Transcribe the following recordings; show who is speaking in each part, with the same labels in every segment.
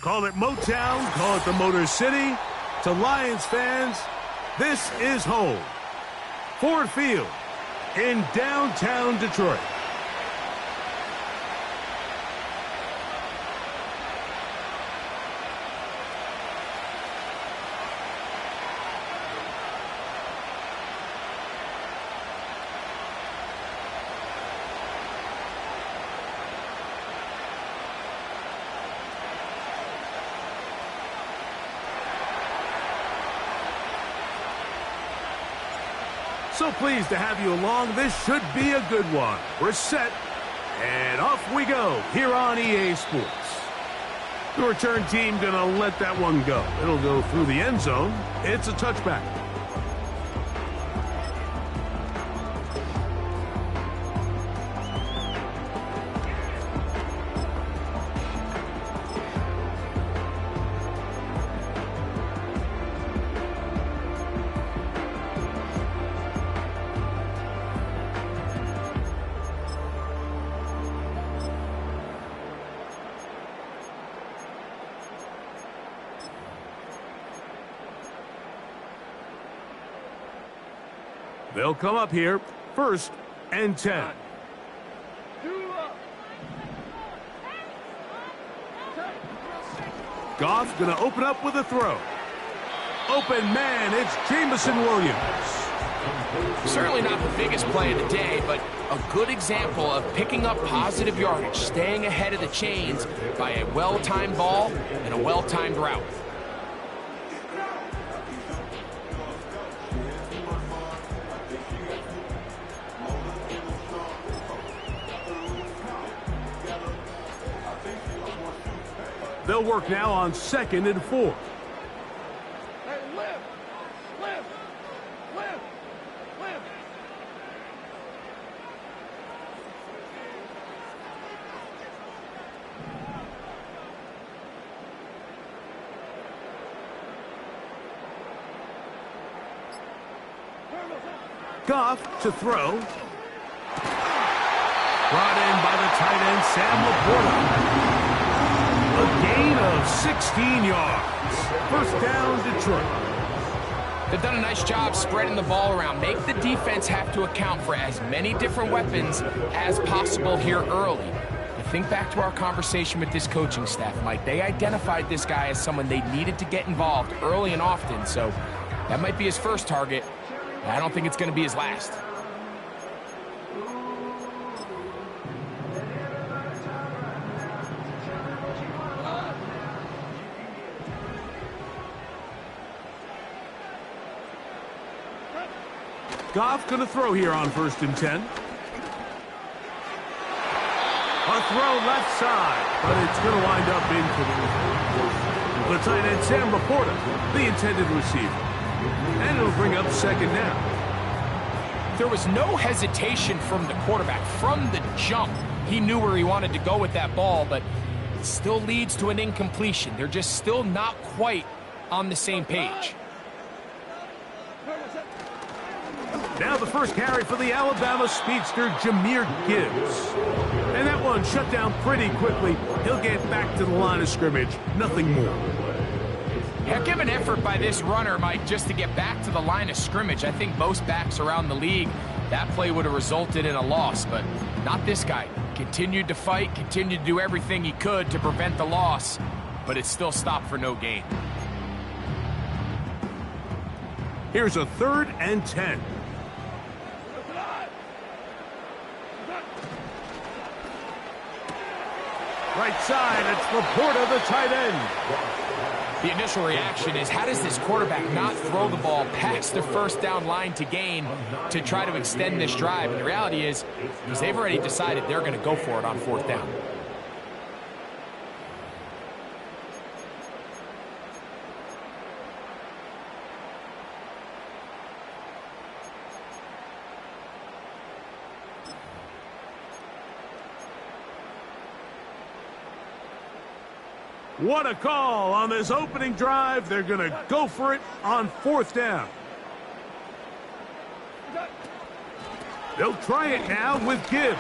Speaker 1: Call it Motown, call it the Motor City. To Lions fans, this is home. Ford Field in downtown Detroit. So pleased to have you along. This should be a good one. We're set, and off we go here on EA Sports. The return team gonna let that one go. It'll go through the end zone. It's a touchback. They'll come up here, 1st and 10. Goff going to open up with a throw. Open man, it's Jamison Williams.
Speaker 2: Certainly not the biggest play of the day, but a good example of picking up positive yardage, staying ahead of the chains by a well-timed ball and a well-timed route.
Speaker 1: They'll work now on 2nd and 4.
Speaker 3: Hey, lift.
Speaker 1: Goff to throw. Brought in by the tight end, Sam Laporta. A gain of 16 yards. 1st down, Detroit.
Speaker 2: They've done a nice job spreading the ball around. Make the defense have to account for as many different weapons as possible here early. But think back to our conversation with this coaching staff, Mike. They identified this guy as someone they needed to get involved early and often, so that might be his first target. I don't think it's going to be his last.
Speaker 1: Goff going to throw here on 1st and 10. A throw left side, but it's going to wind up incomplete. The tight end, Sam Laporta, the intended receiver. And it'll bring up 2nd down.
Speaker 2: There was no hesitation from the quarterback. From the jump, he knew where he wanted to go with that ball, but it still leads to an incompletion. They're just still not quite on the same page.
Speaker 1: Now the first carry for the Alabama speedster, Jahmyr Gibbs. And that one shut down pretty quickly. He'll get back to the line of scrimmage. Nothing more.
Speaker 2: Heck of an effort by this runner, Mike, just to get back to the line of scrimmage. I think most backs around the league, that play would have resulted in a loss, but not this guy. Continued to fight, continued to do everything he could to prevent the loss, but it still stopped for no gain.
Speaker 1: Here's a 3rd and 10. Right side, it's Laporta, the tight end.
Speaker 2: The initial reaction is, how does this quarterback not throw the ball past the 1st down line to gain to try to extend this drive? And the reality is they've already decided they're going to go for it on 4th down.
Speaker 1: What a call on this opening drive. They're going to go for it on 4th down. They'll try it now with Gibbs.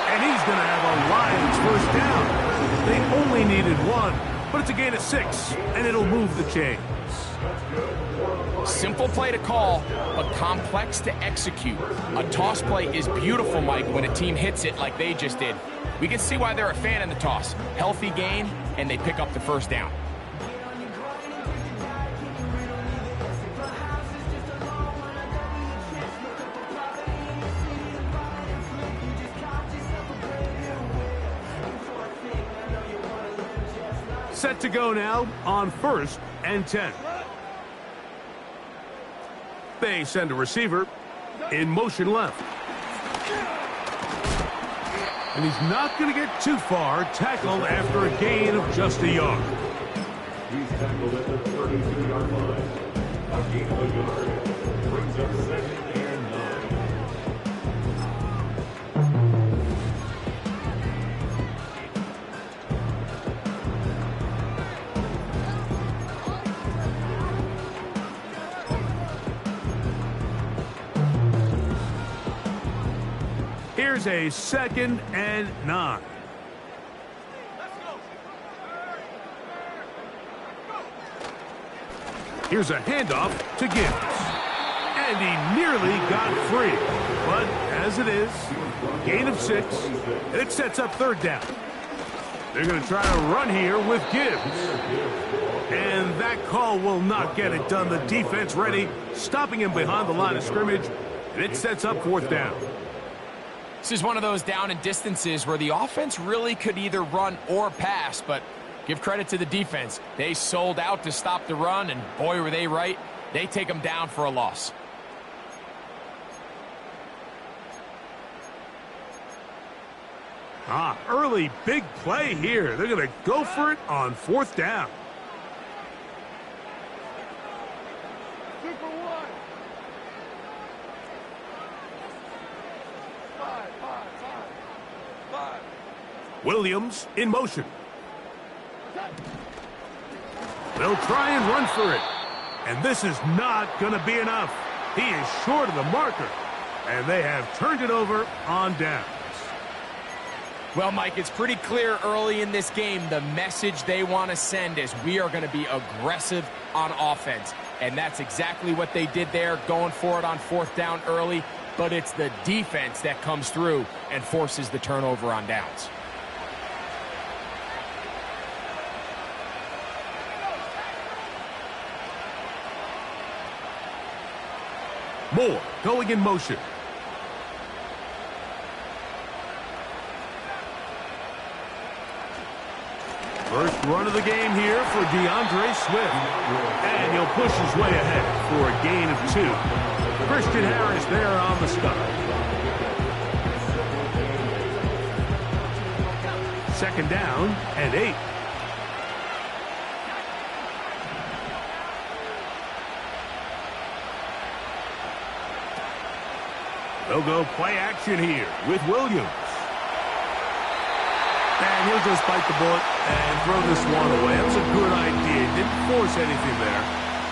Speaker 1: And he's going to have a Lions first down. They only needed one, but it's a gain of 6, and it'll move the chains.
Speaker 2: Simple play to call, but complex to execute. A toss play is beautiful, Mike, when a team hits it like they just did. We can see why they're a fan in the toss. Healthy gain, and they pick up the first down.
Speaker 1: Set to go now on 1st and 10. They send a receiver in motion left. And he's not going to get too far, tackled after a gain of just a yard.
Speaker 4: He's tackled at the 32-yard line. A gain of a yard brings up 2nd and 9.
Speaker 1: Here's a 2nd and 9. Here's a handoff to Gibbs. And he nearly got free. But as it is, gain of 6, and it sets up 3rd down. They're going to try to run here with Gibbs. And that call will not get it done. The defense ready, stopping him behind the line of scrimmage, and it sets up 4th down.
Speaker 2: This is one of those down and distances where the offense really could either run or pass, but give credit to the defense. They sold out to stop the run, and boy, were they right. They take them down for a loss.
Speaker 1: Early big play here. They're going to go for it on 4th down.
Speaker 3: Super one. 5.
Speaker 1: Williams in motion. They'll try and run for it. And this is not going to be enough. He is short of the marker. And they have turned it over on downs.
Speaker 2: Well, Mike, it's pretty clear early in this game the message they want to send is we are going to be aggressive on offense. And that's exactly what they did there, going for it on 4th down early. But it's the defense that comes through and forces the turnover on downs.
Speaker 1: Moore going in motion. First run of the game here for DeAndre Swift. And he'll push his way ahead for a gain of 2. Christian Harris there on the stop. 2nd down and 8. They'll go play action here with Williams. And he'll just bite the bullet and throw this one away. That's a good idea. Didn't force anything there.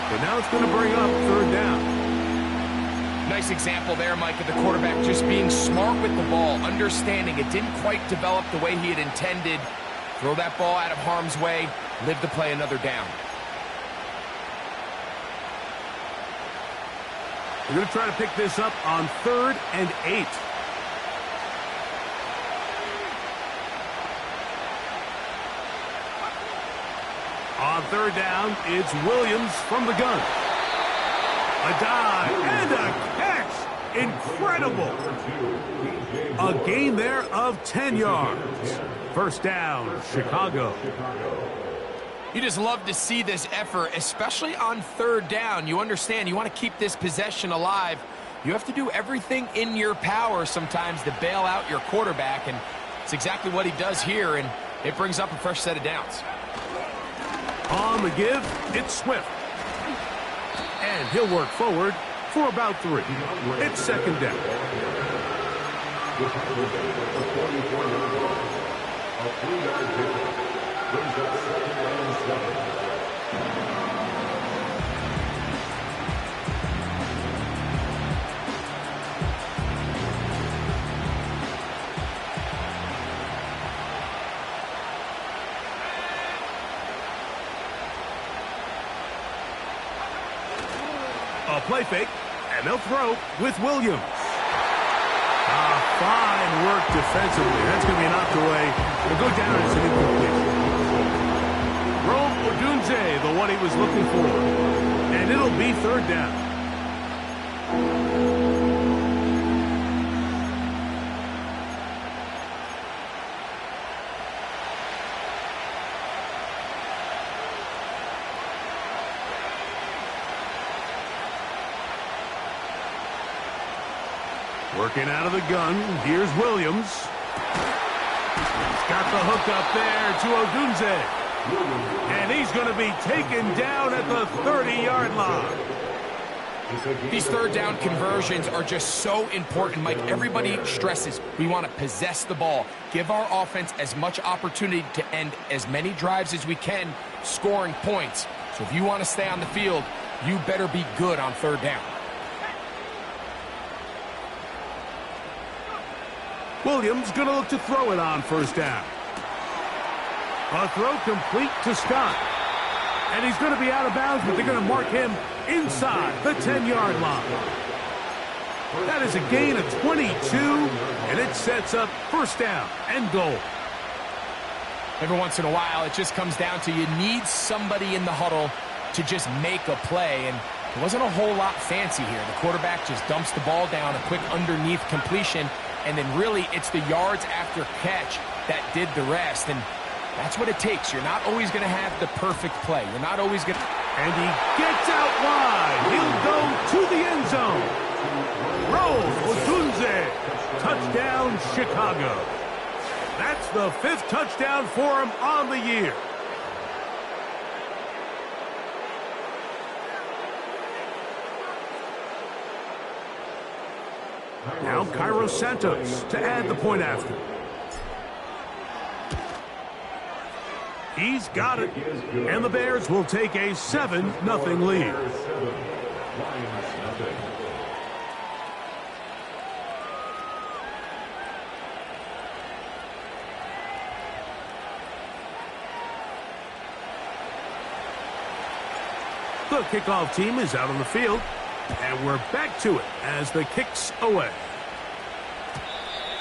Speaker 1: But now it's going to bring up 3rd down.
Speaker 2: Nice example there, Mike, of the quarterback just being smart with the ball, understanding it didn't quite develop the way he had intended. Throw that ball out of harm's way, live to play another down.
Speaker 1: We're going to try to pick this up on 3rd and 8. On 3rd down, it's Williams from the gun. A dive and a catch. Incredible. A gain there of 10 yards. 1st down, Chicago.
Speaker 2: You just love to see this effort, especially on 3rd down. You understand, you want to keep this possession alive. You have to do everything in your power sometimes to bail out your quarterback, and it's exactly what he does here, and it brings up a fresh set of downs.
Speaker 1: On the give, it's Swift. And he'll work forward for about 3. It's 2nd down.
Speaker 4: A 3-yard pickup brings up 2nd and 7.
Speaker 1: A play fake, and they'll throw with Williams. Fine work defensively. That's going to be knocked away. It'll go down as an incomplete. Rome Odunze, the one he was looking for. And it'll be third down. Working out of the gun, here's Williams. He's got the hook up there to Odunze. And he's going to be taken down at the 30-yard line.
Speaker 2: These third down conversions are just so important, Mike. Everybody stresses we want to possess the ball, give our offense as much opportunity to end as many drives as we can, scoring points. So if you want to stay on the field, you better be good on third down.
Speaker 1: Williams going to look to throw it on first down. A throw complete to Scott. And he's going to be out of bounds, but they're going to mark him inside the 10-yard line. That is a gain of 22, and it sets up first down and goal.
Speaker 2: Every once in a while, it just comes down to you need somebody in the huddle to just make a play, and it wasn't a whole lot fancy here. The quarterback just dumps the ball down, a quick underneath completion, and then really it's the yards after catch that did the rest, and that's what it takes. You're not always going to have the perfect play. You're not always going to...
Speaker 1: And he gets out wide. He'll go to the end zone. Rose Odunze. Touchdown, Chicago. That's the 5th touchdown for him on the year. Now Cairo Santos to add the point after. He's got it. And the Bears will take a 7-0 lead. The kickoff team is out on the field. And we're back to it as the kick's away.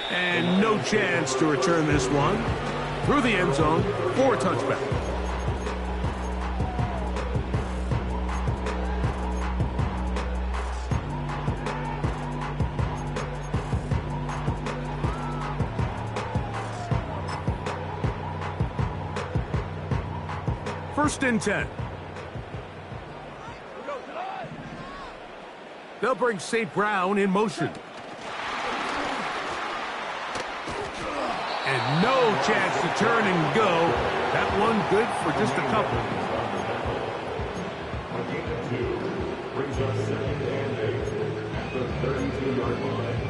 Speaker 1: And no chance to return this one. Through the end zone for a touchback. First and 10. They'll bring St. Brown in motion. And no chance to turn and go. That one good for just a couple.
Speaker 4: A gain of 2 brings up 2nd and 8 at the 32-yard line.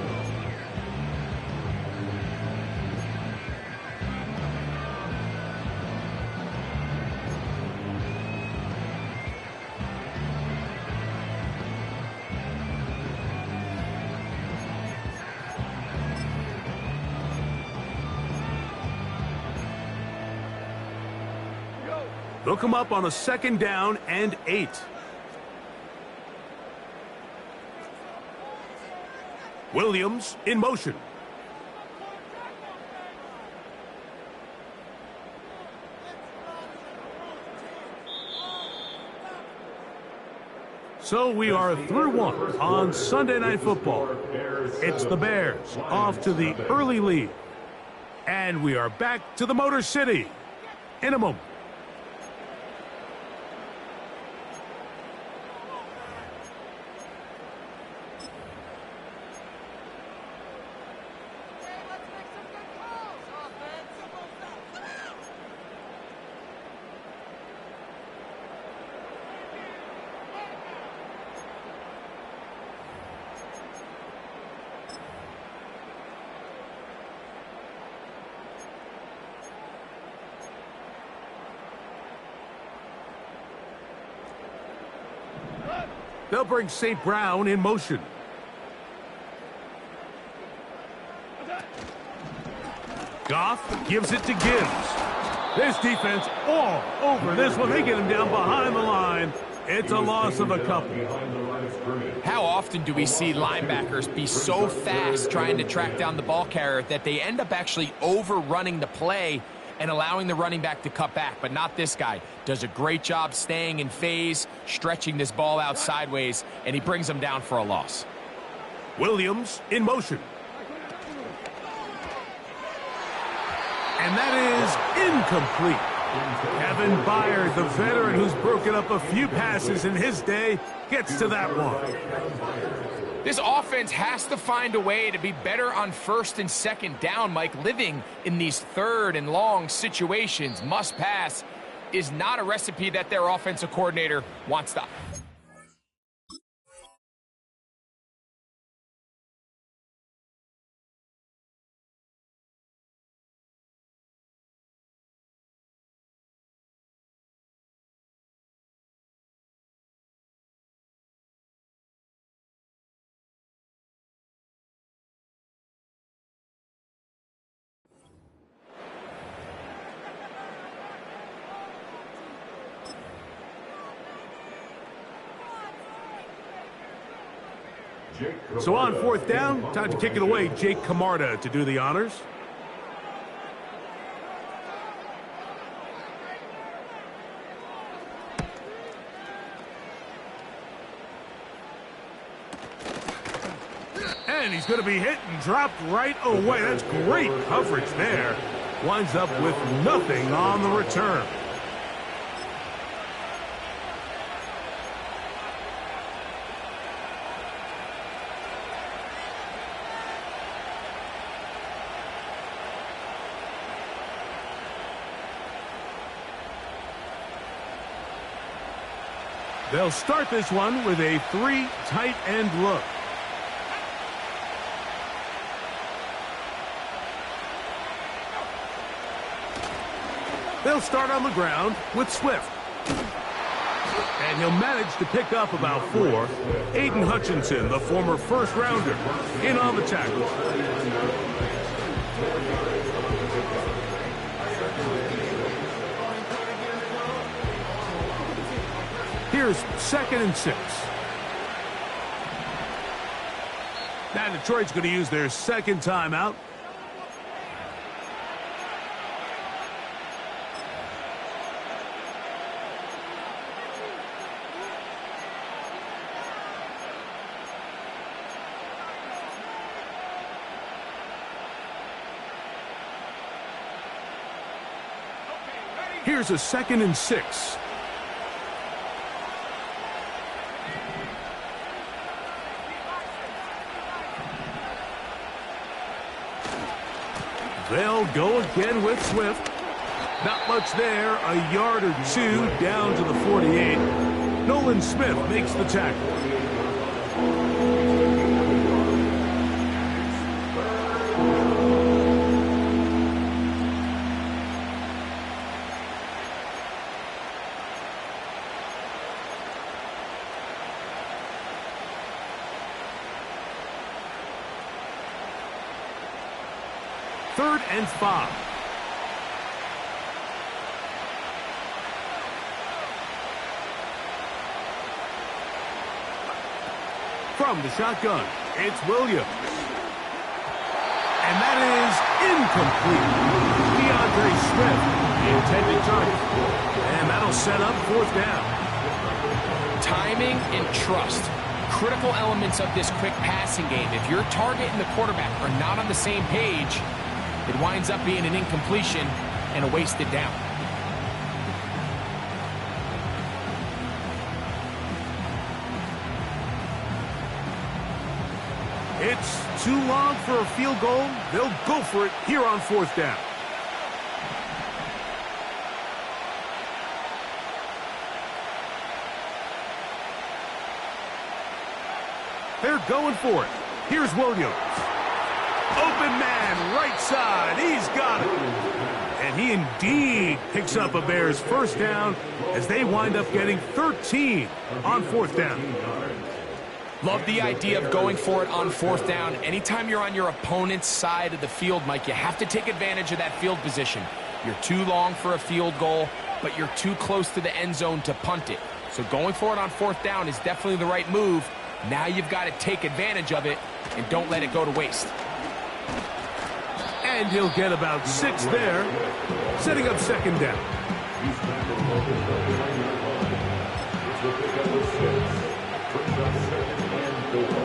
Speaker 1: They'll come up on a 2nd down and 8. Williams in motion. So we are through one on Sunday Night Football. It's the Bears off to the early lead. And we are back to the Motor City in a moment. They'll bring St. Brown in motion. Goff gives it to Gibbs. This defense all over this one. They get him down behind the line. It's a loss of a couple.
Speaker 2: How often do we see linebackers be so fast trying to track down the ball carrier that they end up actually overrunning the play and allowing the running back to cut back? But not this guy. Does a great job staying in phase, stretching this ball out sideways, and he brings them down for a loss.
Speaker 1: Williams in motion. And that is incomplete. Kevin Byard, the veteran who's broken up a few passes in his day, gets to that one.
Speaker 2: This offense has to find a way to be better on first and second down, Mike. Living in these third and long situations, must pass, is not a recipe that their offensive coordinator wants to.
Speaker 1: So on fourth down, time to kick it away. Jake Camarda to do the honors. And he's going to be hit and dropped right away. That's great coverage there. Winds up with nothing on the return. They'll start this one with a 3 tight end look. They'll start on the ground with Swift. And he'll manage to pick up about 4. Aiden Hutchinson, the former first-rounder, in on the tackle. Here's 2nd and 6. Now Detroit's going to use their second timeout. Here's a 2nd and 6. They'll go again with Swift. Not much there. A yard or 2 down to the 48. Nolan Smith makes the tackle. Third and 5. From the shotgun, it's Williams. And that is incomplete. DeAndre Swift, the intended target. And that'll set up 4th down.
Speaker 2: Timing and trust. Critical elements of this quick passing game. If your target and the quarterback are not on the same page, it winds up being an incompletion and a wasted down.
Speaker 1: It's too long for a field goal. They'll go for it here on 4th down. They're going for it. Here's Williams. Open man, right side. He's got it. And he indeed picks up a Bears first down as they wind up getting 13 on 4th down.
Speaker 2: Love the idea of going for it on 4th down. Anytime you're on your opponent's side of the field, Mike, you have to take advantage of that field position. You're too long for a field goal. but you're too close to the end zone to punt it. So going for it on 4th down is definitely the right move. Now you've got to take advantage of it and don't let it go to waste.
Speaker 1: And he'll get about 6 there, setting up 2nd down.
Speaker 4: He's back at the 39-yard line. It's the pickup of 6. Brings up 2nd and 4.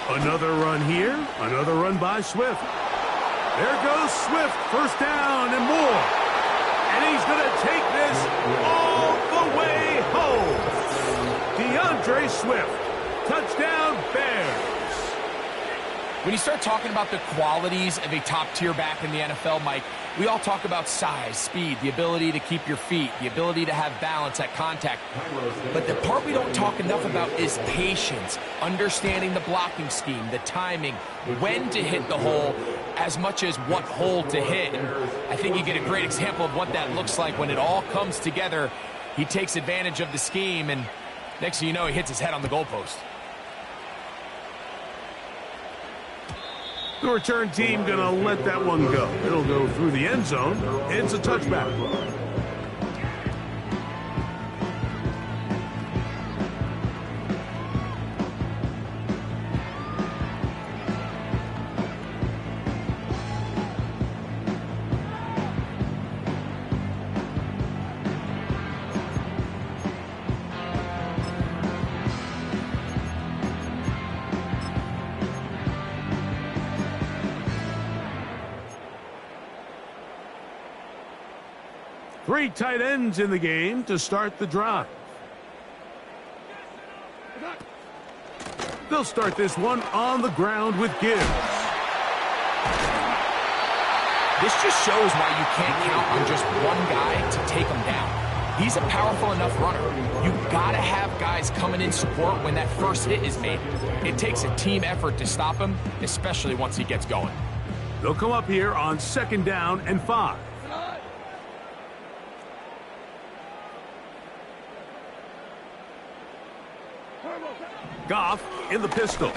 Speaker 1: Another run here, another run by Swift. There goes Swift, 1st down and more. And he's going to take this all the way home. DeAndre Swift, touchdown Bears.
Speaker 2: When you start talking about the qualities of a top-tier back in the NFL, Mike, we all talk about size, speed, the ability to keep your feet, the ability to have balance at contact. But the part we don't talk enough about is patience, understanding the blocking scheme, the timing, when to hit the hole, as much as what hole to hit. And I think you get a great example of what that looks like when it all comes together. He takes advantage of the scheme, and next thing you know, he hits his head on the goalpost.
Speaker 1: The return team going to let that one go. It'll go through the end zone. It's a touchback. Three tight ends in the game to start the drive. They'll start this one on the ground with Gibbs.
Speaker 2: This just shows why you can't count on just one guy to take him down. He's a powerful enough runner. You've got to have guys coming in support when that first hit is made. It takes a team effort to stop him, especially once he gets going.
Speaker 1: They'll come up here on 2nd down and 5. Goff in the pistol. That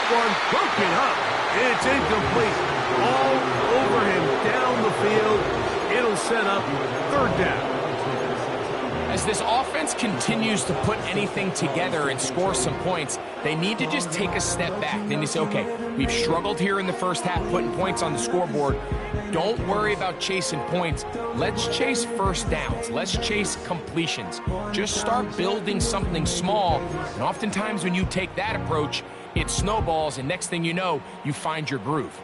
Speaker 1: one broken up. It's incomplete. All over him down the field. It'll set up 3rd down.
Speaker 2: As this offense continues to put anything together and score some points, they need to just take a step back. Then you say, okay, we've struggled here in the first half putting points on the scoreboard. Don't worry about chasing points. Let's chase 1st downs. Let's chase completions. Just start building something small. And oftentimes when you take that approach, it snowballs, and next thing you know, you find your groove.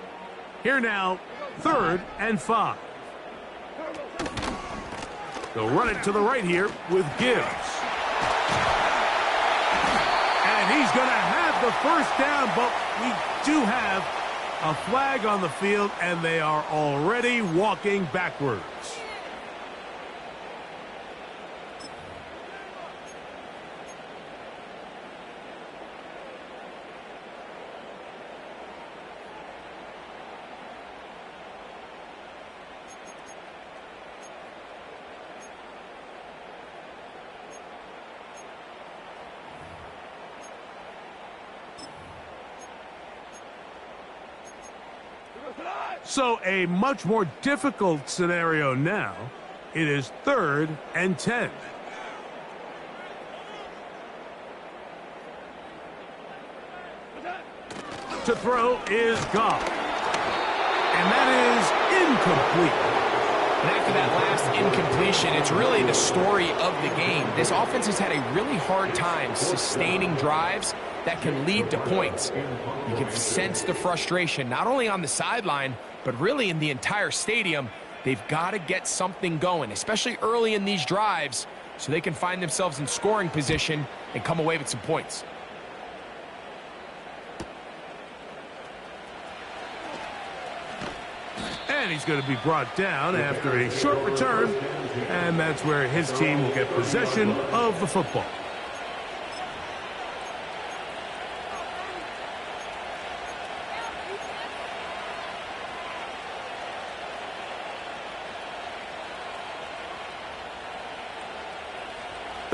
Speaker 1: Here now, 3rd and 5. They'll run it to the right here with Gibbs. And he's going to have the 1st down, but we do have a flag on the field, and they are already walking backwards. So a much more difficult scenario now. It is 3rd and 10. To throw is Goff. And that is incomplete.
Speaker 2: And after that last incompletion, it's really the story of the game. This offense has had a really hard time sustaining drives that can lead to points. You can sense the frustration, not only on the sideline, but really in the entire stadium. They've got to get something going, especially early in these drives, so they can find themselves in scoring position and come away with some points.
Speaker 1: And he's going to be brought down after a short return, and that's where his team will get possession of the football.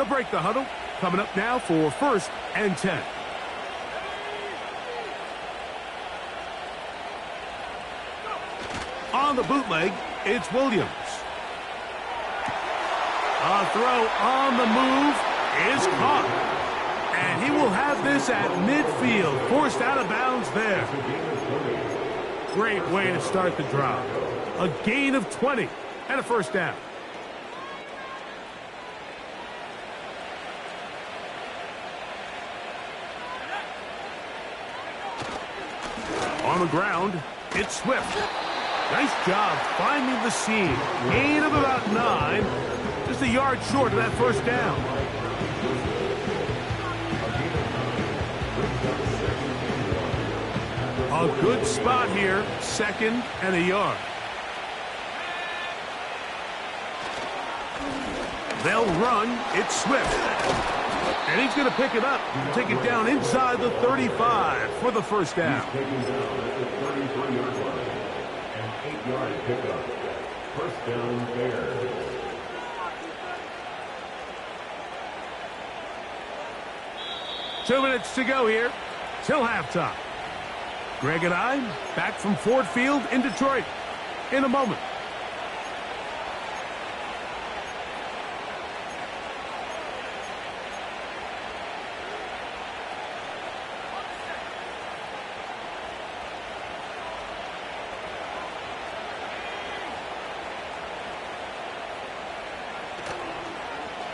Speaker 1: They'll break the huddle. Coming up now for 1st and 10. On the bootleg, it's Williams. A throw on the move is caught. And he will have this at midfield, forced out of bounds there. Great way to start the drive. A gain of 20 and a 1st down. On the ground, it's Swift. Nice job finding the seam. Gain of about 9. Just a yard short of that 1st down. A good spot here. 2nd and a yard. They'll run. It's Swift. And he's going to pick it up. Take it down inside the 35 for the 1st down.
Speaker 4: He's taken down at the 33-yard line. An 8-yard pickup. 1st down Bears.
Speaker 1: Two minutes to go here till halftime. Greg and I back from Ford Field in Detroit in a moment.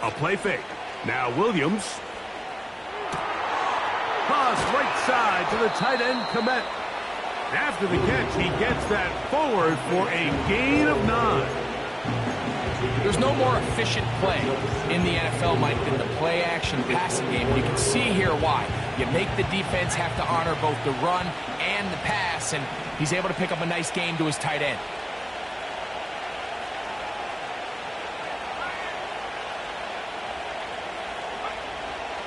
Speaker 1: A play fake. Now Williams. Pass right side to the tight end, Komet. After the catch, he gets that forward for a gain of 9.
Speaker 2: There's no more efficient play in the NFL, Mike, than the play-action passing game. You can see here why. You make the defense have to honor both the run and the pass, and he's able to pick up a nice gain to his tight end.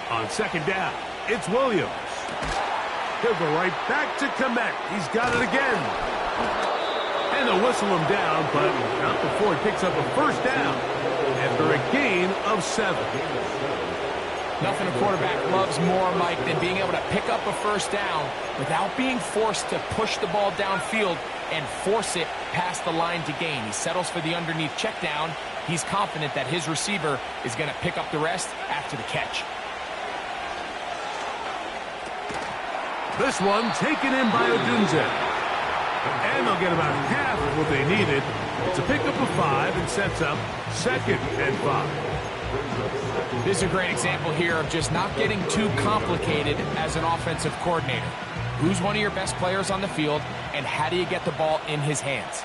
Speaker 1: On 2nd down, it's Williams. He'll go right back to Komet. He's got it again. And they'll whistle him down, but not before he picks up a 1st down after a gain of 7.
Speaker 2: Nothing a quarterback loves more, Mike, than being able to pick up a 1st down without being forced to push the ball downfield and force it past the line to gain. He settles for the underneath check down. He's confident that his receiver is going to pick up the rest after the catch.
Speaker 1: This one taken in by Odunze. And they'll get about half of what they needed. It's a pickup of 5 and sets up 2nd and 5.
Speaker 2: This is a great example here of just not getting too complicated as an offensive coordinator. Who's one of your best players on the field, and how do you get the ball in his hands?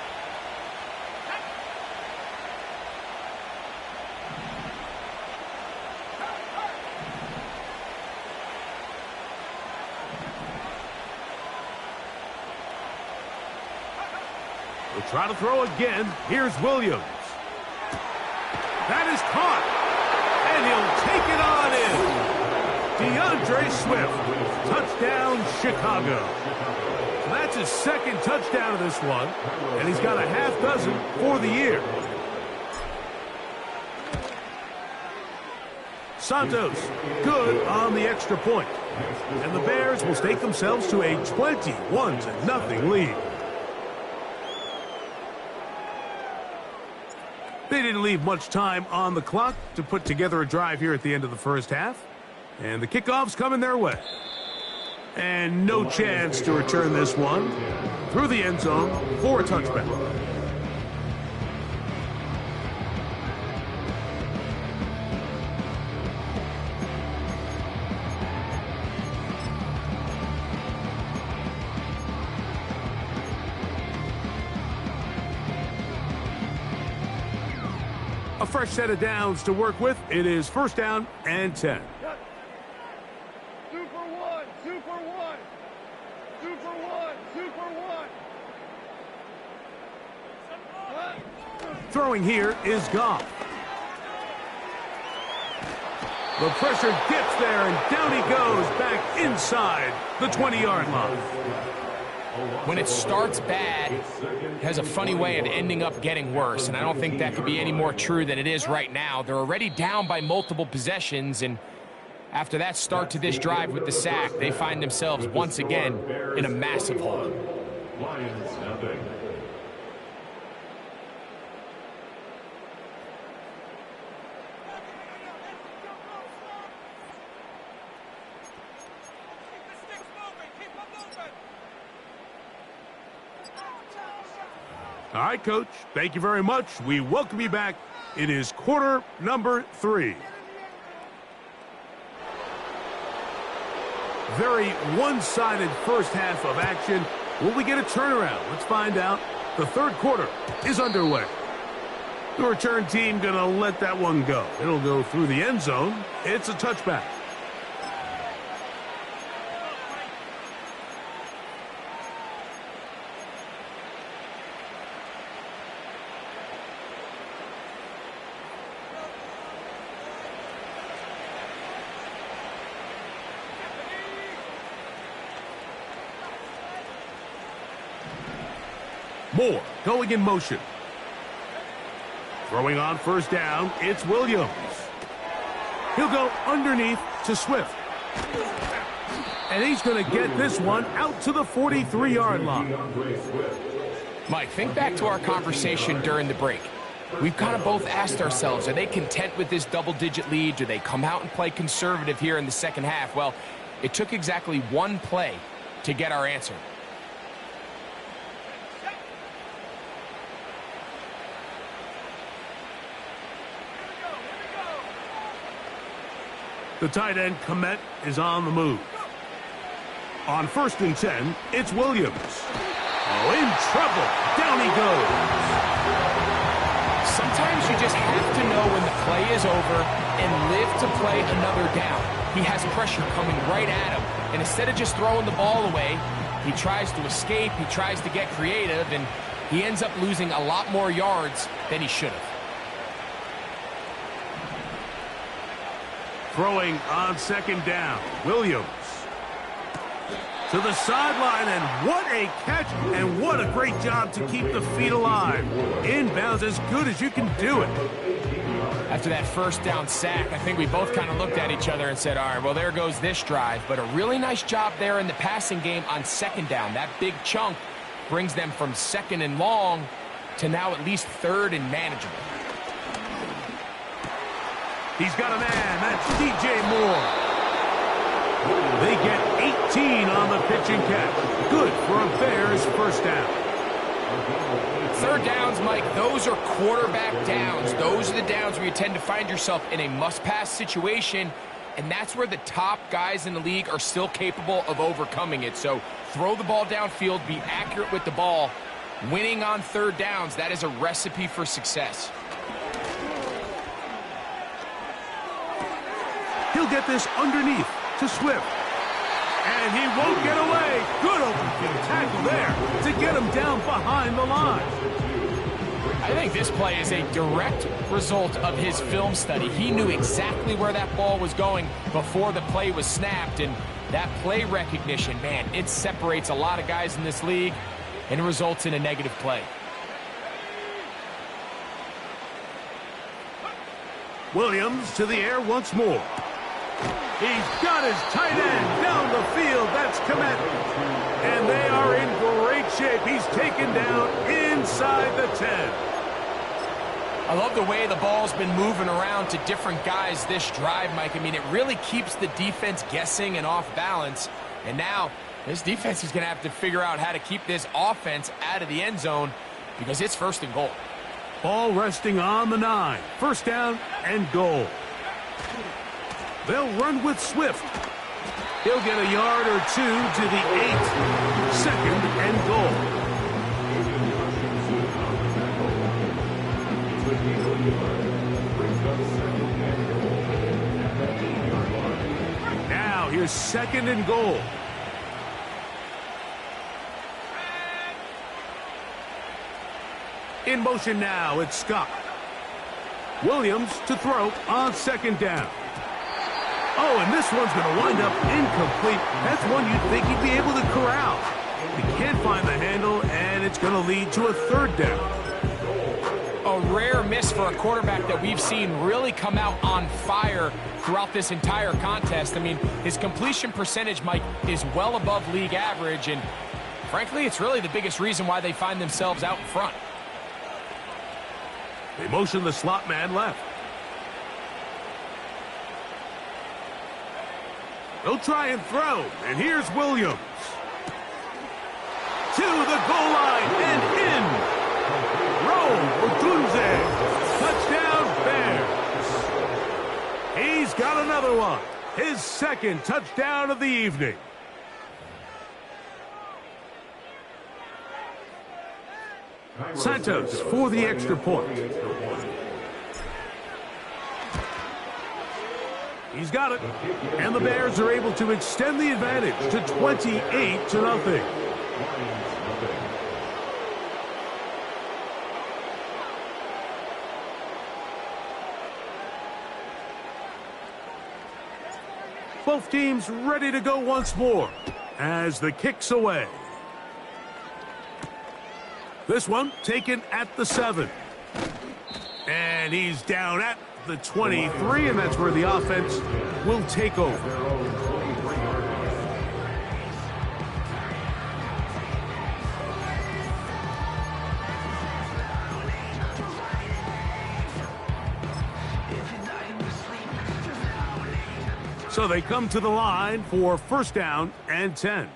Speaker 1: We'll try to throw again. Here's Williams. That is caught. And he'll take it on in. DeAndre Swift. Touchdown, Chicago. So that's his 2nd touchdown of this one. And he's got a half dozen for the year. Santos, good on the extra point. And the Bears will stake themselves to a 21-0 lead. They didn't leave much time on the clock to put together a drive here at the end of the 1st half. And the kickoff's coming their way. And no chance to return this one through the end zone for a touchback. A fresh set of downs to work with. It is 1st down and 10.
Speaker 3: Super one, super one, super one, super one.
Speaker 1: Throwing here is Goff. The pressure gets there, and down he goes back inside the 20-yard line.
Speaker 2: when it starts bad, it has a funny way of ending up getting worse, and I don't think that could be any more true than it is right now. They're already down by multiple possessions, and after that start to this drive with the sack, they find themselves once again in a massive hole.
Speaker 4: Lions nothing.
Speaker 1: All right, Coach, thank you very much. We welcome you back. It is quarter number 3. Very one-sided first half of action. Will we get a turnaround? Let's find out. The third quarter is underway. The return team going to let that one go. It'll go through the end zone. It's a touchback. Moore going in motion. Throwing on first down, it's Williams. He'll go underneath to Swift. And he's going to get this one out to the 43-yard line.
Speaker 2: Mike, think back to our conversation during the break. We've kind of both asked ourselves, are they content with this double-digit lead? Do they come out and play conservative here in the second half? Well, it took exactly one play to get our answer.
Speaker 1: The tight end, Komet, is on the move. On 1st and 10, it's Williams. Oh, in trouble. Down he goes.
Speaker 2: Sometimes you just have to know when the play is over and live to play another down. He has pressure coming right at him, and instead of just throwing the ball away, he tries to escape, he tries to get creative, and he ends up losing a lot more yards than he should have.
Speaker 1: Throwing on 2nd down, Williams. To the sideline, and what a catch, and what a great job to keep the feet alive. Inbounds as good as you can do it.
Speaker 2: After that first down sack, I think we both kind of looked at each other and said, all right, well, there goes this drive. But a really nice job there in the passing game on 2nd down. That big chunk brings them from 2nd and long to now at least 3rd and manageable.
Speaker 1: He's got a man. That's DJ Moore. They get 18 on the pitch and catch. Good for a Bears first down.
Speaker 2: 3rd downs, Mike, those are quarterback downs. Those are the downs where you tend to find yourself in a must-pass situation, and that's where the top guys in the league are still capable of overcoming it. So throw the ball downfield, be accurate with the ball. Winning on 3rd downs, that is a recipe for success.
Speaker 1: He'll get this underneath to Swift. And he won't get away. Good open field tackle there to get him down behind the line.
Speaker 2: I think this play is a direct result of his film study. He knew exactly where that ball was going before the play was snapped, and that play recognition, man, it separates a lot of guys in this league and results in a negative play.
Speaker 1: Williams to the air once more. He's got his tight end down the field. That's Komet. And they are in great shape. He's taken down inside the 10.
Speaker 2: I love the way the ball's been moving around to different guys this drive, Mike. I mean, it really keeps the defense guessing and off balance. And now this defense is going to have to figure out how to keep this offense out of the end zone because it's 1st and goal.
Speaker 1: Ball resting on the 9. First down and goal. They'll run with Swift. He'll get a yard or 2 to the 8. 2nd and goal. Now here's 2nd and goal. In motion now, it's Scott. Williams to throw on 2nd down. Oh, and this one's going to wind up incomplete. That's one you'd think he'd be able to corral. He can't find it's going to lead to a third down.
Speaker 2: A rare miss for a quarterback that we've seen really come out on fire throughout this entire contest. I mean, his completion percentage, Mike, is well above league average, and frankly, it's really the biggest reason why they find themselves out in front.
Speaker 1: They motion the slot man left. They'll try and throw, and here's Williams. To the goal line and in. Otunze. Touchdown, Bears. He's got another one. His second touchdown of the evening. Santos for the extra point. He's got it. And the Bears are able to extend the advantage to 28-0. Both teams ready to go once more as the kick's away. This one taken at the 7. And he's down at the 23, and that's where the offense will take over. So they come to the line for first down and 10.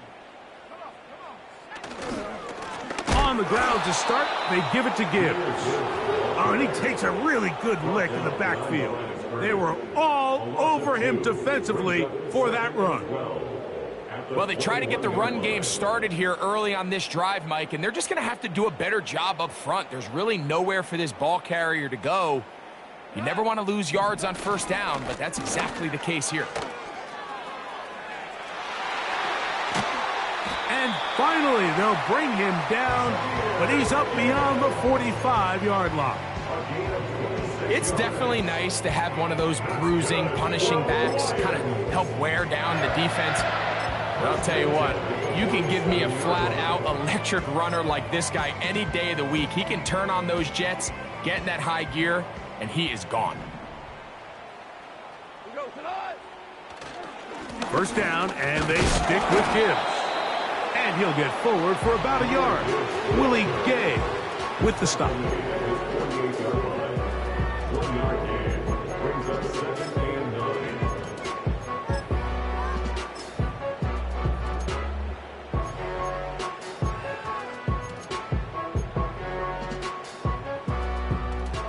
Speaker 1: On the ground to start, they give it to Gibbs. Oh, and he takes a really good lick in the backfield. They were all over him defensively for that run.
Speaker 2: Well, they try to get the run game started here early on this drive, Mike, and they're just going to have to do a better job up front. There's really nowhere for this ball carrier to go. You never want to lose yards on first down, but that's exactly the case here.
Speaker 1: And finally, they'll bring him down, but he's up beyond the 45-yard line.
Speaker 2: It's definitely nice to have one of those bruising, punishing backs kind of help wear down the defense. But I'll tell you what, you can give me a flat-out electric runner like this guy any day of the week. He can turn on those jets, get in that high gear, and he is gone.
Speaker 1: First down, and they stick with Gibbs. And he'll get forward for about a yard. Willie Gay with the stop.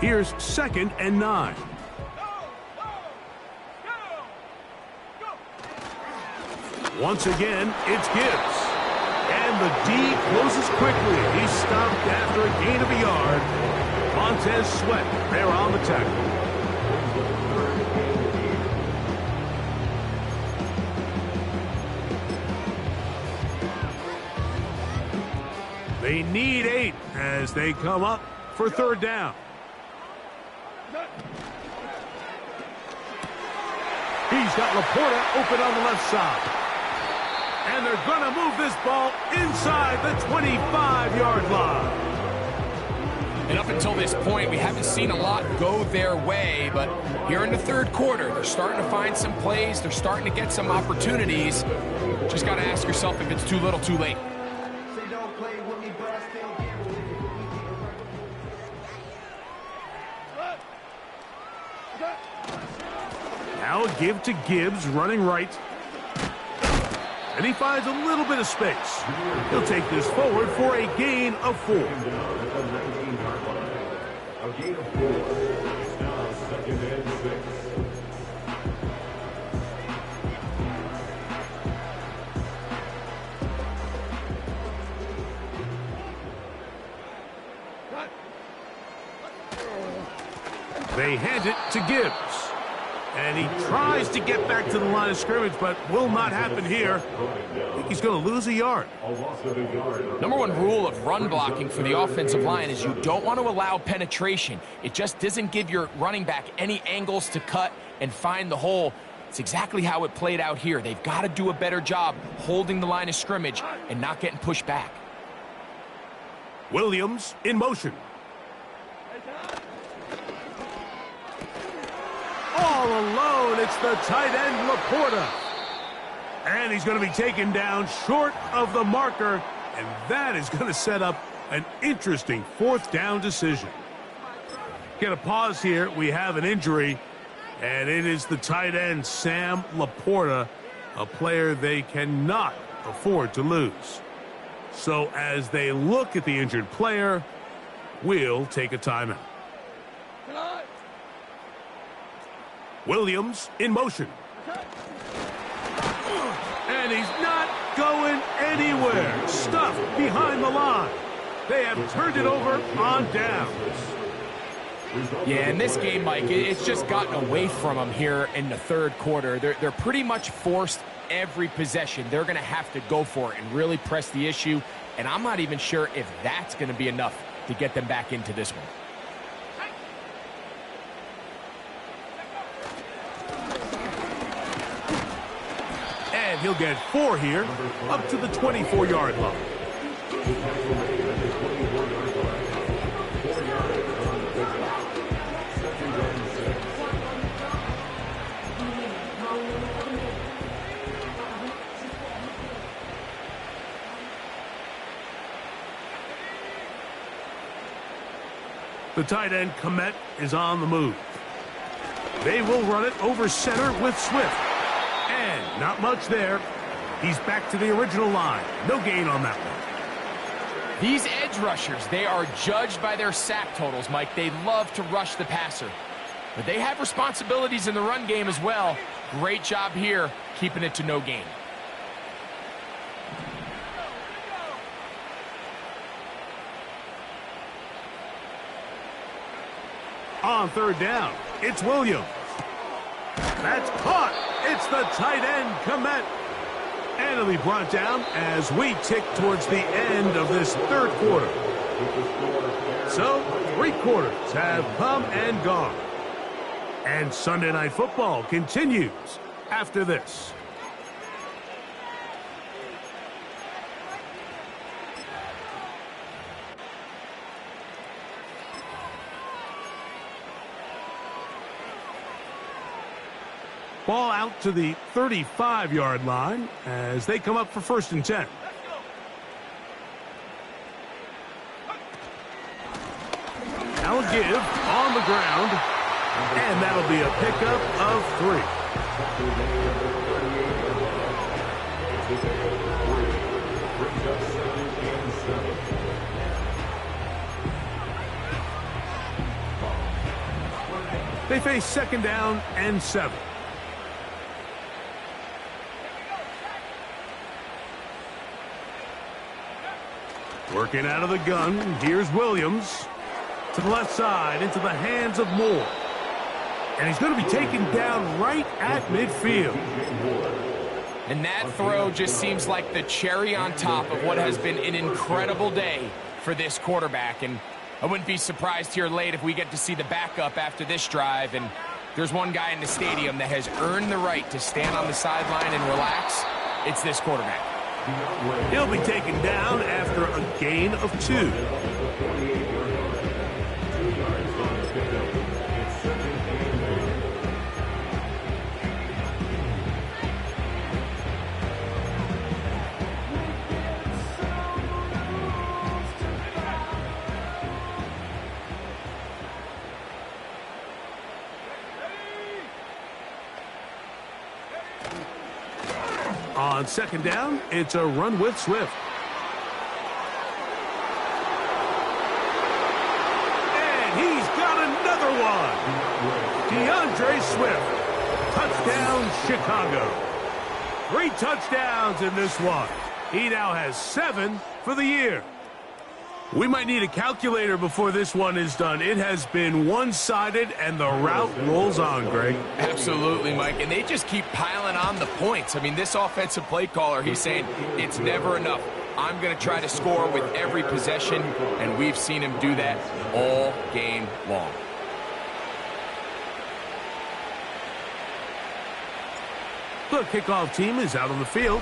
Speaker 1: Here's 2nd and 9. Once again, it's Gibbs. And the D closes quickly. He's stopped after a gain of a yard. Montez Sweat there on the tackle. They need 8 as they come up for third down. He's got Laporta open on the left side. And they're going to move this ball inside the 25-yard line.
Speaker 2: And up until this point, we haven't seen a lot go their way, but here in the third quarter, they're starting to find some plays. They're starting to get some opportunities. Just got to ask yourself if it's too little, too late.
Speaker 1: Now a give to Gibbs, running right. And he finds a little bit of space. He'll take this forward for a gain of 4.
Speaker 4: A gain of 4. It's now 2nd and 6.
Speaker 1: They hand it to Gibbs. And he tries to get back to the line of scrimmage, but will not happen here. I think he's going to lose a yard.
Speaker 2: Number one rule of run blocking for the offensive line is you don't want to allow penetration. It just doesn't give your running back any angles to cut and find the hole. It's exactly how it played out here. They've got to do a better job holding the line of scrimmage and not getting pushed back.
Speaker 1: Williams in motion. All alone, it's the tight end, Laporta. And he's going to be taken down short of the marker, and that is going to set up an interesting fourth down decision. Get a pause here. We have an injury, and it is the tight end, Sam Laporta, a player they cannot afford to lose. So as they look at the injured player, we'll take a timeout. Williams in motion. And he's not going anywhere. Stuffed behind the line. They have turned it over on downs.
Speaker 2: Yeah, in this game, Mike, it's just gotten away from them here in the third quarter. They're pretty much forced every possession. They're going to have to go for it and really press the issue. And I'm not even sure if that's going to be enough to get them back into this one.
Speaker 1: And he'll get 4 here, up to the 24-yard line. The tight end, Komet, is on the move. They will run it over center with Swift. And not much there. He's back to the original line. No gain on that one.
Speaker 2: These edge rushers, they are judged by their sack totals, Mike. They love to rush the passer. But they have responsibilities in the run game as well. Great job here, keeping it to no gain.
Speaker 1: On third down, it's Williams. That's caught. It's the tight end, Komet. And it'll be brought down as we tick towards the end of this third quarter. So, 3 quarters have come and gone. And Sunday Night Football continues after this. Ball out to the 35-yard line as they come up for 1st and 10. Now a give on the ground, and that'll be a pickup of 3. They face 2nd down and 7. Working out of the gun, here's Williams. To the left side, into the hands of Moore. And he's going to be taken down right at midfield.
Speaker 2: And that throw just seems like the cherry on top of what has been an incredible day for this quarterback. And I wouldn't be surprised here late if we get to see the backup after this drive. And there's one guy in the stadium that has earned the right to stand on the sideline and relax. It's this quarterback.
Speaker 1: He'll be taken down after a gain of 2. On 2nd down, it's a run with Swift. And he's got another one. DeAndre Swift. Touchdown, Chicago. 3 touchdowns in this one. He now has 7 for the year. We might need a calculator before this one is done. It has been one-sided, and the route rolls on, Greg.
Speaker 2: Absolutely, Mike. And they just keep piling on the points. I mean, this offensive play caller, he's saying it's never enough. I'm going to try to score with every possession, and we've seen him do that all game long.
Speaker 1: The kickoff team is out on the field,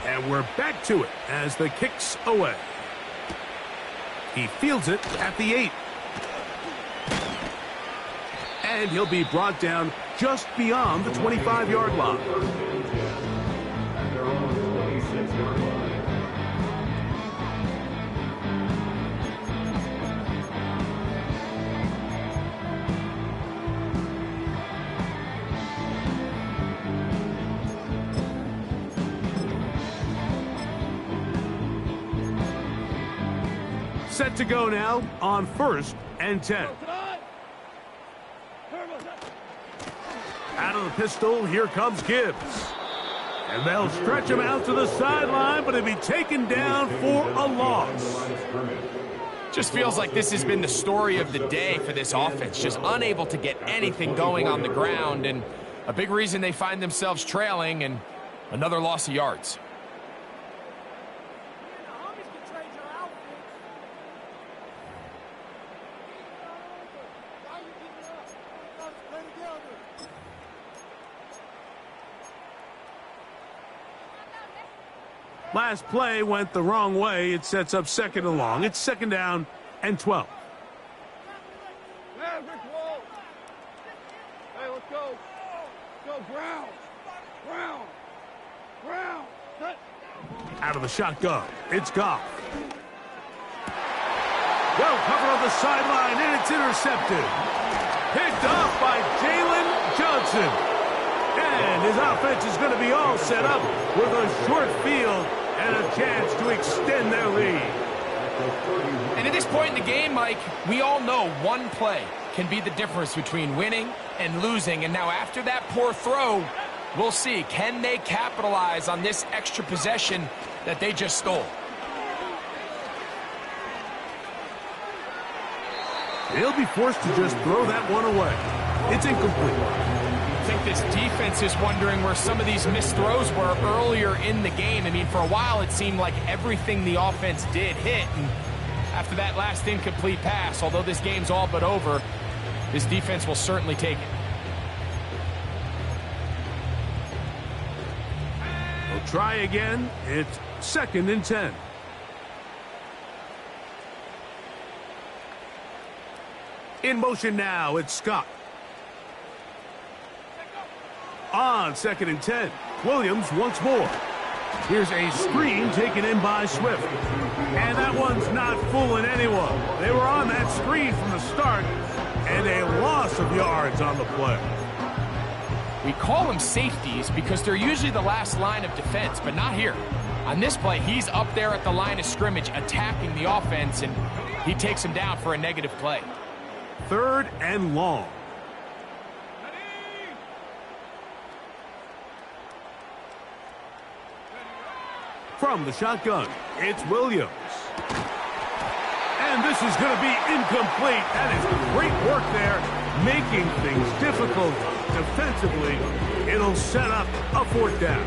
Speaker 1: and we're back to it as the kick's away. He fields it at the 8. And he'll be brought down just beyond the 25-yard line.
Speaker 4: They're on the 26-yard line.
Speaker 1: Set to go now on 1st and 10. Out of the pistol, here comes Gibbs. And they'll stretch him out to the sideline, but he'll be taken down for a loss.
Speaker 2: Just feels like this has been the story of the day for this offense. Just unable to get anything going on the ground, and a big reason they find themselves trailing, and another loss of yards.
Speaker 1: Last play went the wrong way. It sets up 2nd and long. It's 2nd down and 12.
Speaker 3: Maverick wall. Hey, let's go. Go, Brown. Brown. Brown. Set.
Speaker 1: Out of the shotgun, it's Goff. Well covered on the sideline, and it's intercepted. Picked off by Jalen Johnson. And his offense is going to be all set up with a short field and a chance to extend their lead.
Speaker 2: And at this point in the game, Mike, we all know one play can be the difference between winning and losing. And now after that poor throw, we'll see, can they capitalize on this extra possession that they just stole?
Speaker 1: They'll be forced to just throw that one away. It's incomplete.
Speaker 2: I think this defense is wondering where some of these missed throws were earlier in the game. I mean, for a while it seemed like everything the offense did hit, and after that last incomplete pass, although this game's all but over, this defense will certainly take it.
Speaker 1: We'll try again. It's 2nd and 10. In motion now, it's Scott. On 2nd and 10, Williams once more. Here's a screen taken in by Swift. And that one's not fooling anyone. They were on that screen from the start, and a loss of yards on the play.
Speaker 2: We call them safeties because they're usually the last line of defense, but not here. On this play, he's up there at the line of scrimmage attacking the offense, and he takes him down for a negative play.
Speaker 1: 3rd and long. From the shotgun, it's Williams. And this is going to be incomplete. That is great work there, making things difficult defensively. It'll set up a 4th down.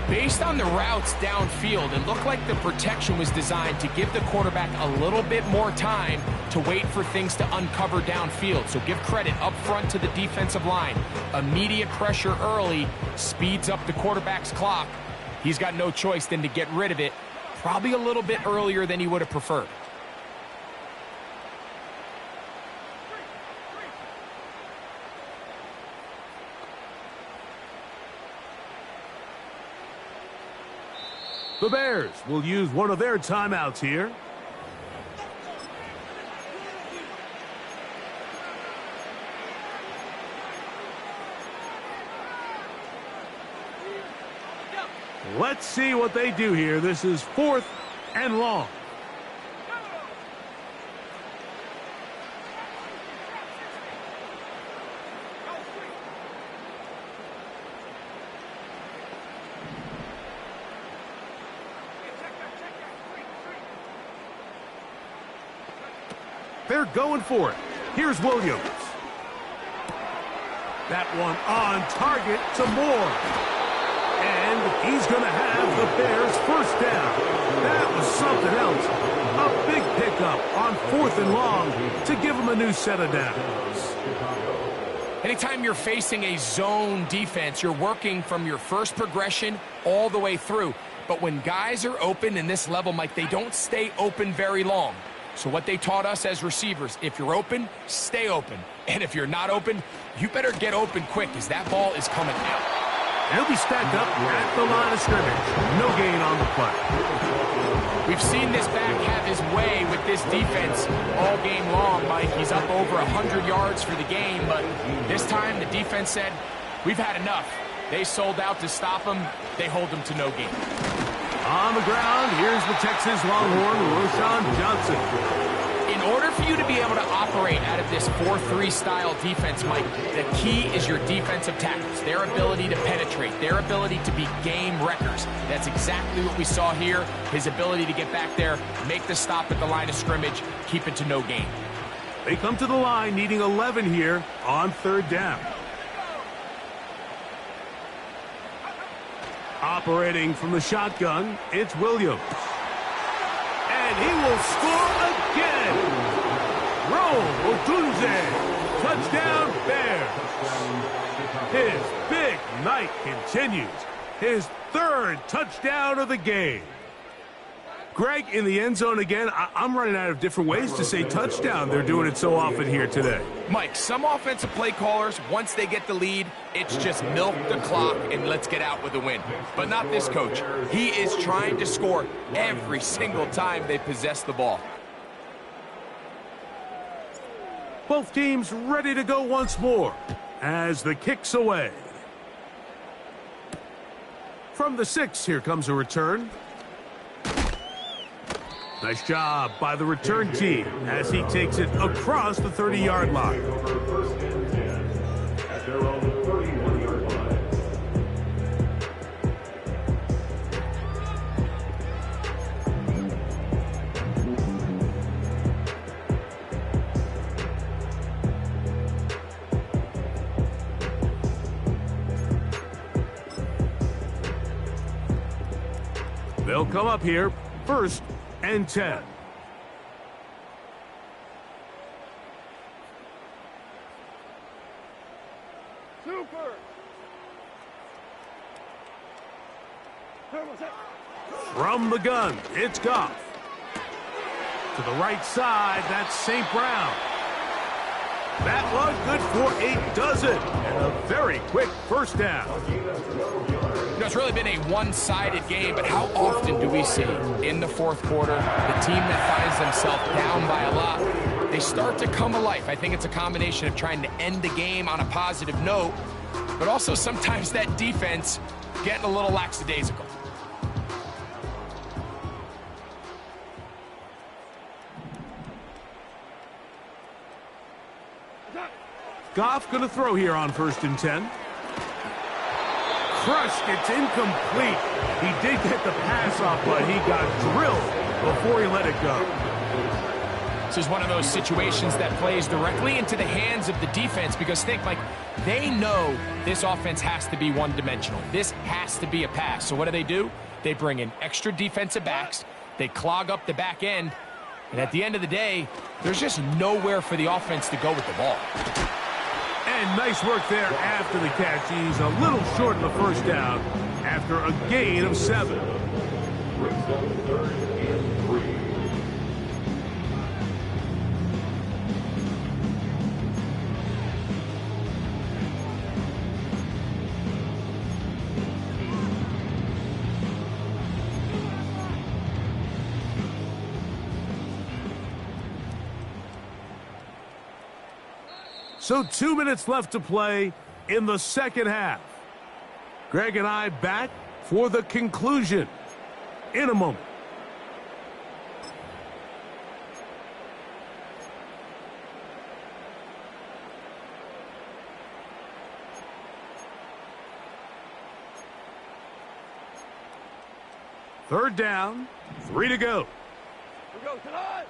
Speaker 2: Based on the routes downfield, it looked like the protection was designed to give the quarterback a little bit more time to wait for things to uncover downfield. So give credit up front to the defensive line. Immediate pressure early speeds up the quarterback's clock. He's got no choice than to get rid of it, probably a little bit earlier than he would have preferred.
Speaker 1: The Bears will use one of their timeouts here. Let's see what they do here. This is 4th and long. They're going for it. Here's Williams. That one on target to Moore. And he's going to have the Bears 1st down. That was something else. A big pickup on 4th and long to give him a new set of downs.
Speaker 2: Anytime you're facing a zone defense, you're working from your first progression all the way through. But when guys are open in this level, Mike, they don't stay open very long. So what they taught us as receivers, if you're open, stay open. And if you're not open, you better get open quick as that ball is coming out.
Speaker 1: He'll be stacked up at the line of scrimmage. No gain on the play.
Speaker 2: We've seen this back have his way with this defense all game long, Mike. He's up over 100 yards for the game, but this time the defense said, we've had enough. They sold out to stop him. They hold him to no gain.
Speaker 1: On the ground, here's the Texas Longhorn, Roschon Johnson.
Speaker 2: In order for you to be able to operate out of this 4-3 style defense, Mike, the key is your defensive tackles, their ability to penetrate, their ability to be game wreckers. That's exactly what we saw here, his ability to get back there, make the stop at the line of scrimmage, keep it to no gain.
Speaker 1: They come to the line needing 11 here on third down. Operating from the shotgun, it's Williams. And he will score again. Roll Odunze. Touchdown Bears. His big night continues. His third touchdown of the game. Greg, in the end zone again, I'm running out of different ways to say touchdown. They're doing it so often here today.
Speaker 2: Mike, some offensive play callers, once they get the lead, it's just milk the clock and let's get out with a win. But not this coach. He is trying to score every single time they possess the ball.
Speaker 1: Both teams ready to go once more as the kick's away. From the 6, here comes a return. Nice job by the return team as he takes it across the 30-yard line.
Speaker 4: First and 10 at their own 31-yard line.
Speaker 1: They'll come up here first and 10.
Speaker 3: Super.
Speaker 1: From the gun, it's Goff. To the right side, that's St. Brown. That one good for a dozen. And a very quick first down.
Speaker 2: You know, it's really been a one-sided game, but how often do we see in the fourth quarter the team that finds themselves down by a lot, they start to come alive? I think it's a combination of trying to end the game on a positive note, but also sometimes that defense getting a little lackadaisical.
Speaker 1: Goff going to throw here on first and 10. Crushed, it's incomplete. He did get the pass off, but he got drilled before he let it go.
Speaker 2: This is one of those situations that plays directly into the hands of the defense because think, like, they know this offense has to be one-dimensional. This has to be a pass. So what do? They bring in extra defensive backs. They clog up the back end. And at the end of the day, there's just nowhere for the offense to go with the ball.
Speaker 1: And nice work there after the catch. He's a little short of the first down after a gain of 7.
Speaker 4: Brings up 3rd and 3.
Speaker 1: So 2 minutes left to play in the second half. Greg and I back for the conclusion in a moment. Third down, 3 to go.
Speaker 3: We go tonight.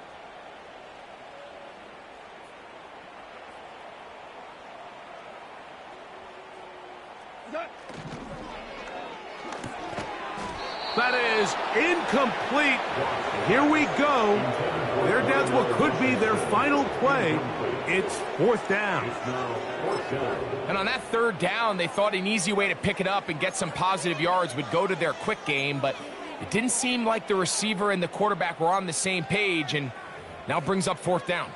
Speaker 1: That is incomplete. Here we go. They're down to what could be their final play. It's 4th down.
Speaker 2: And on that 3rd down, they thought an easy way to pick it up and get some positive yards would go to their quick game, but It didn't seem like the receiver and the quarterback were on the same page, and now brings up 4th down.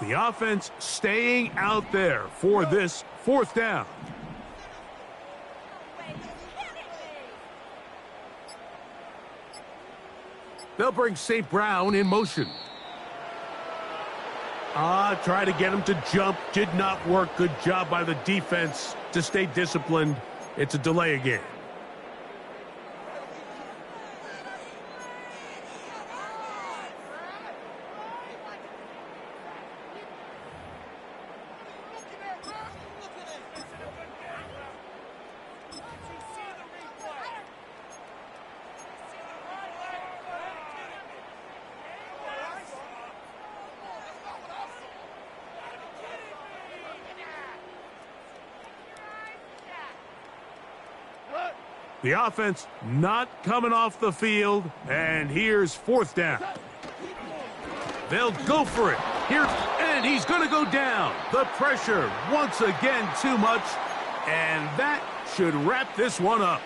Speaker 1: The offense staying out there for this 4th down. They'll bring St. Brown in motion. Try to get him to jump. Did not work. Good job by the defense to stay disciplined. It's a delay again. The offense not coming off the field, and here's 4th down. They'll go for it. Here, and he's going to go down. The pressure, once again, too much, and that should wrap this one up.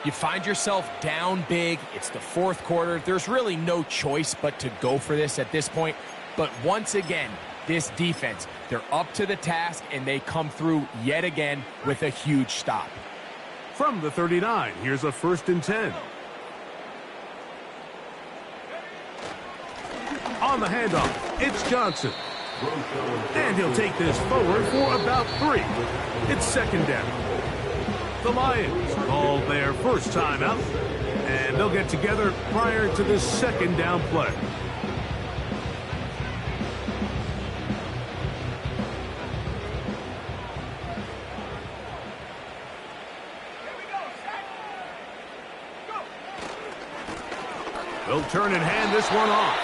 Speaker 2: You find yourself down big. It's the 4th quarter. There's really no choice but to go for this at this point. But once again, this defense, they're up to the task, and they come through yet again with a huge stop.
Speaker 1: From the 39, here's a 1st and 10. On the handoff, it's Johnson. And he'll take this forward for about 3. It's 2nd down. The Lions call their first timeout, and they'll get together prior to this 2nd down play. They'll turn and hand this one off.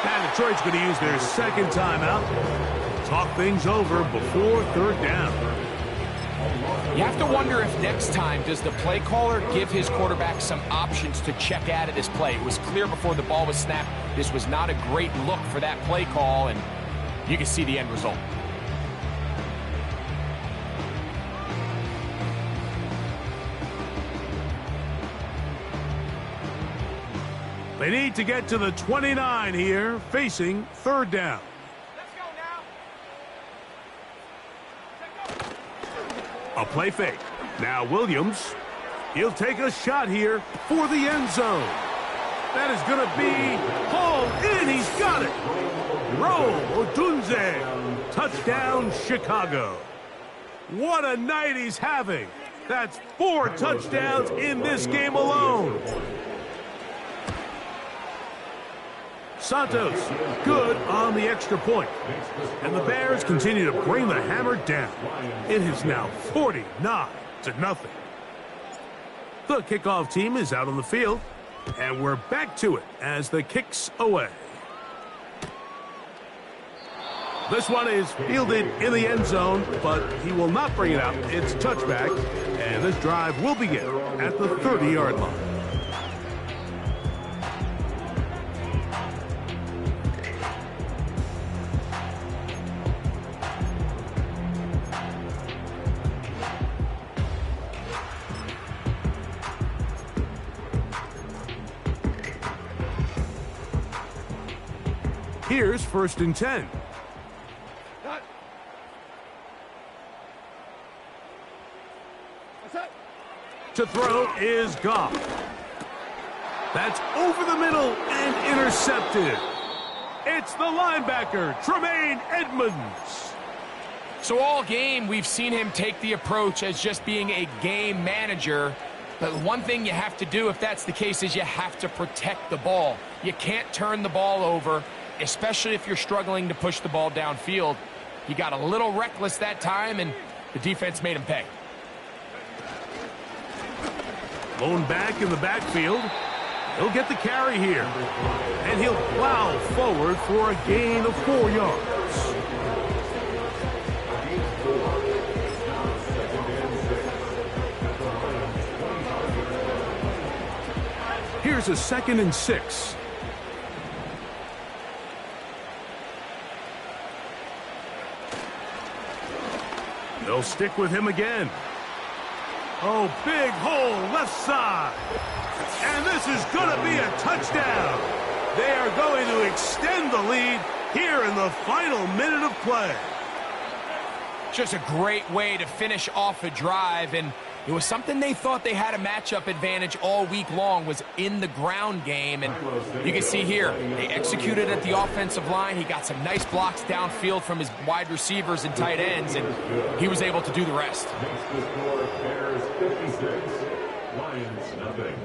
Speaker 1: And Detroit's going to use their 2nd timeout. Talk things over before 3rd down.
Speaker 2: You have to wonder if next time does the play caller give his quarterback some options to check out of this play. It was clear before the ball was snapped. This was not a great look for that play call, and you can see the end result.
Speaker 1: They need to get to the 29 here, facing 3rd down.
Speaker 3: Let's go now.
Speaker 1: A play fake. Now Williams. He'll take a shot here for the end zone. That is going to be hauled in. He's got it. Roll Odunze. Touchdown, Chicago. What a night he's having. That's 4 touchdowns in this game alone. Santos, good on the extra point. And the Bears continue to bring the hammer down. It is now 49-0. The kickoff team is out on the field, and we're back to it as the kick's away. This one is fielded in the end zone, but he will not bring it out. It's touchback, and this drive will begin at the 30-yard line. Here's 1st and 10. To throw is Goff. That's over the middle and intercepted. It's the linebacker, Tremaine Edmonds.
Speaker 2: So all game, we've seen him take the approach as just being a game manager. But one thing you have to do if that's the case is you have to protect the ball. You can't turn the ball over, especially if you're struggling to push the ball downfield. He got a little reckless that time, and the defense made him pay.
Speaker 1: Blown back in the backfield. He'll get the carry here. And he'll plow forward for a gain of 4 yards. Here's Here's a 2nd and 6. They'll stick with him again. Oh, big hole left side. And this is going to be a touchdown. They are going to extend the lead here in the final minute of play.
Speaker 2: Just a great way to finish off a drive, and it was something they thought they had a matchup advantage all week long, was in the ground game. And you can see here, they executed at the offensive line. He got some nice blocks downfield from his wide receivers and tight ends, and he was able to do the rest.
Speaker 4: Makes the score Bears 56, Lions nothing.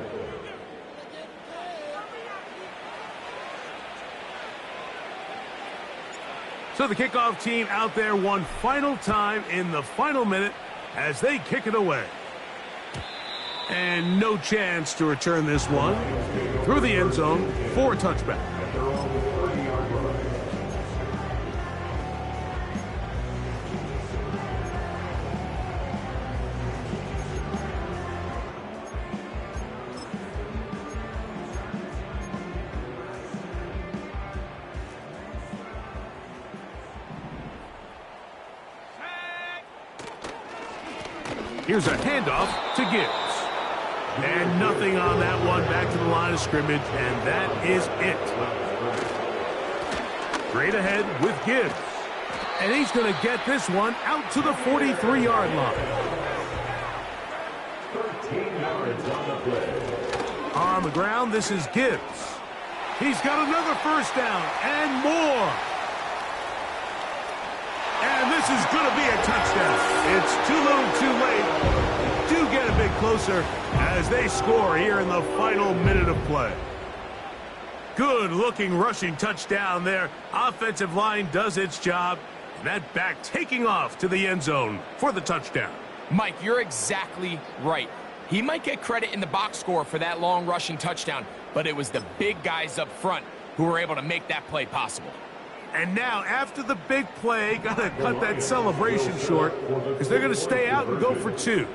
Speaker 1: So the kickoff team out there one final time in the final minute as they kick it away. And no chance to return this one through the end zone for a touchback. Here's a handoff to Gibbs. And nothing on that one, back to the line of scrimmage, and that is it. Straight ahead with Gibbs. And he's going to get this one out to the 43-yard line.
Speaker 4: 13 yards on the play.
Speaker 1: On the ground, this is Gibbs. He's got another first down and more. And this is going to be a touchdown. It's too little too late. Do get a bit closer as they score here in the final minute of play. Good-looking rushing touchdown there. Offensive line does its job. And that back taking off to the end zone for the touchdown.
Speaker 2: Mike, you're exactly right. He might get credit in the box score for that long rushing touchdown, but it was the big guys up front who were able to make that play possible.
Speaker 1: And now, after the big play, got to cut that celebration short because they're going to stay out and go for 2.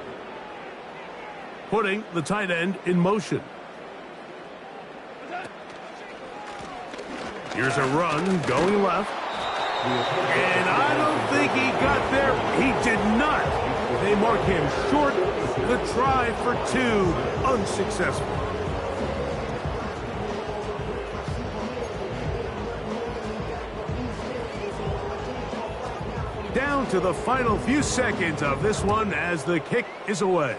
Speaker 1: Putting the tight end in motion. Here's a run going left. And I don't think he got there. He did not. They mark him short. The try for 2, unsuccessful. Down to the final few seconds of this one as the kick is away.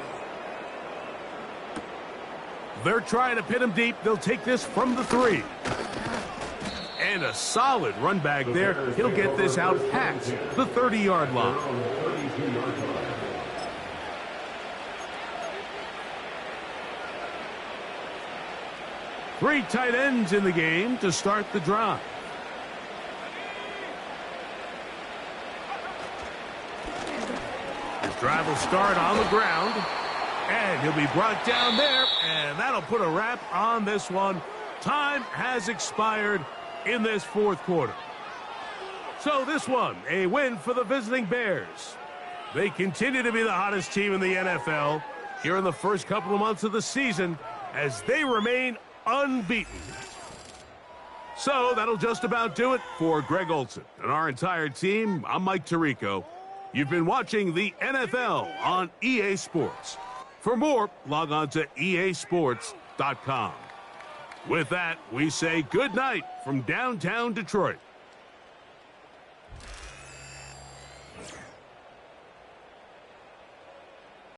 Speaker 1: They're trying to pin him deep. They'll take this from the 3. And a solid run back there. He'll get this out past the 30-yard line. 3 tight ends in the game to start the drive. His drive will start on the ground. And he'll be brought down there, and that'll put a wrap on this one. Time has expired in this 4th quarter. So this one, a win for the visiting Bears. They continue to be the hottest team in the NFL here in the first couple of months of the season as they remain unbeaten. So that'll just about do it for Greg Olson and our entire team. I'm Mike Tirico. You've been watching the NFL on EA Sports. For more, log on to easports.com. With that, we say good night from downtown Detroit.